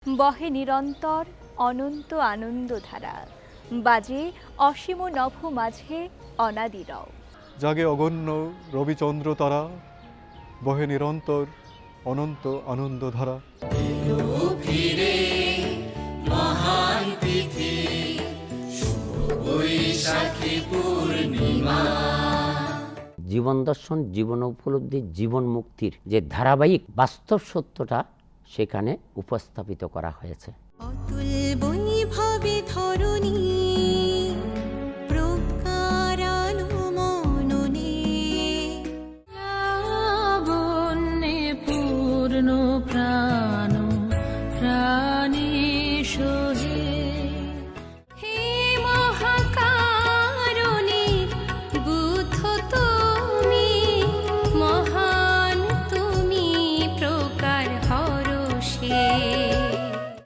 বহে নিরন্তর অনন্ত আনন্দধারা, বাজে অসীম নভ মাঝে অনাদিরও। জাগে অগণ্য রবিচন্দ্র তারা, বহে নিরন্তর অনন্ত আনন্দধারা। ফিরে মহান তিথি শুভ বৈশাখী পূর্ণিমা। জীবন দর্শন, জীবন উপলব্ধি, জীবন মুক্তির যে ধারাবাহিক বাস্তব সত্যটা সেখানে উপস্থাপিত করা হয়েছে। অতুল বৈভবে ধরণী প্রকারালো মননে, লাবণ্যে পূর্ণ প্রাণ প্রাণে